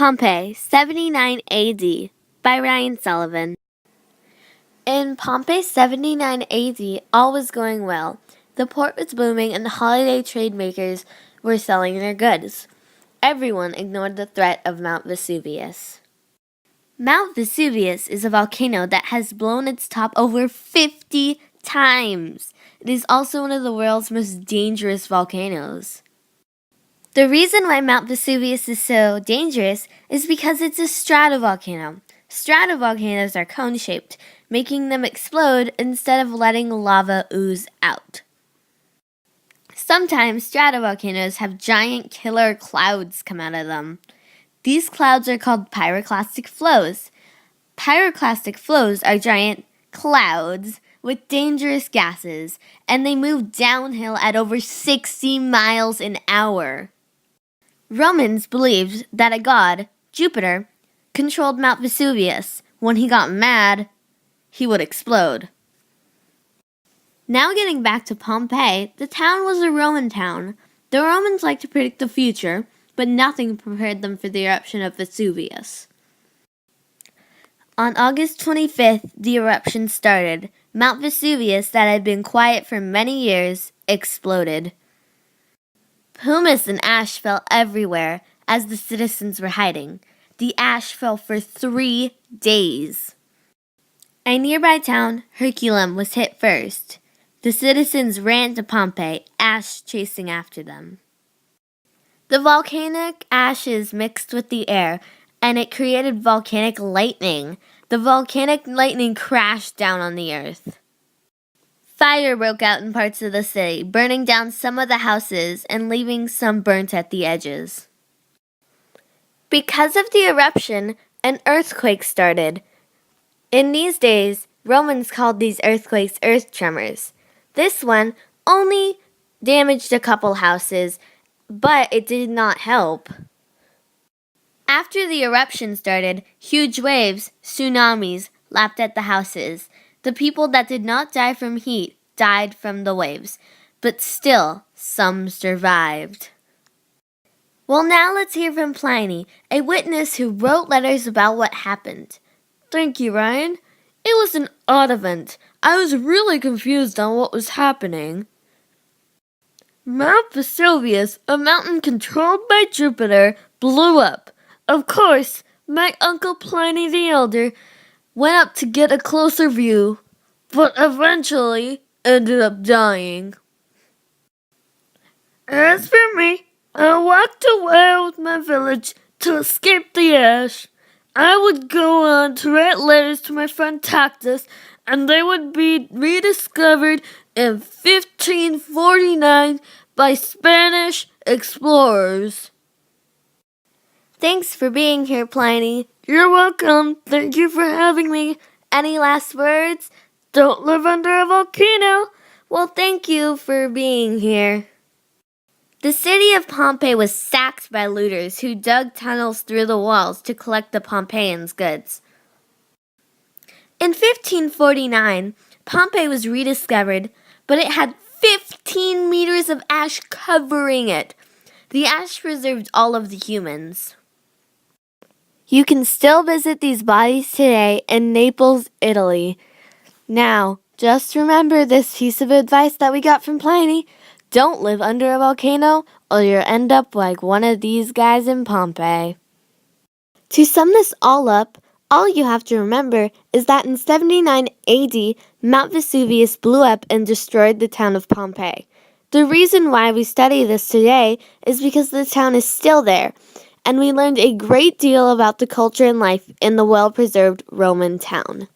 Pompeii, 79 AD, by Ryan Sullivan. In Pompeii 79 AD, all was going well. The port was booming and the holiday trade makers were selling their goods. Everyone ignored the threat of Mount Vesuvius. Mount Vesuvius is a volcano that has blown its top over 50 times. It is also one of the world's most dangerous volcanoes. The reason why Mount Vesuvius is so dangerous is because it's a stratovolcano. Stratovolcanoes are cone-shaped, making them explode instead of letting lava ooze out. Sometimes stratovolcanoes have giant killer clouds come out of them. These clouds are called pyroclastic flows. Pyroclastic flows are giant clouds with dangerous gases, and they move downhill at over 60 miles an hour. Romans believed that a god, Jupiter, controlled Mount Vesuvius. When he got mad, he would explode. Now getting back to Pompeii, the town was a Roman town. The Romans liked to predict the future, but nothing prepared them for the eruption of Vesuvius. On August 25th, the eruption started. Mount Vesuvius, that had been quiet for many years, exploded. Pumice and ash fell everywhere as the citizens were hiding. The ash fell for 3 days. A nearby town, Herculaneum, was hit first. The citizens ran to Pompeii, ash chasing after them. The volcanic ashes mixed with the air, and it created volcanic lightning. The volcanic lightning crashed down on the earth. Fire broke out in parts of the city, burning down some of the houses and leaving some burnt at the edges. Because of the eruption, an earthquake started. In these days, Romans called these earthquakes earth tremors. This one only damaged a couple houses, but it did not help. After the eruption started, huge waves, tsunamis, lapped at the houses. The people that did not die from heat died from the waves, but still, some survived. Well, now let's hear from Pliny, a witness who wrote letters about what happened. Thank you, Ryan. It was an odd event. I was really confused on what was happening. Mount Vesuvius, a mountain controlled by Jupiter, blew up. Of course, my uncle Pliny the Elder went up to get a closer view, but eventually ended up dying. As for me, I walked away with my village to escape the ash. I would go on to write letters to my friend Tacitus, and they would be rediscovered in 1549 by Spanish explorers. Thanks for being here, Pliny. You're welcome. Thank you for having me. Any last words? Don't live under a volcano. Well, thank you for being here. The city of Pompeii was sacked by looters who dug tunnels through the walls to collect the Pompeians' goods. In 1549, Pompeii was rediscovered, but it had 15 meters of ash covering it. The ash preserved all of the humans. You can still visit these bodies today in Naples, Italy. Now, just remember this piece of advice that we got from Pliny. Don't live under a volcano or you'll end up like one of these guys in Pompeii. To sum this all up, all you have to remember is that in 79 AD, Mount Vesuvius blew up and destroyed the town of Pompeii. The reason why we study this today is because the town is still there, and we learned a great deal about the culture and life in the well-preserved Roman town.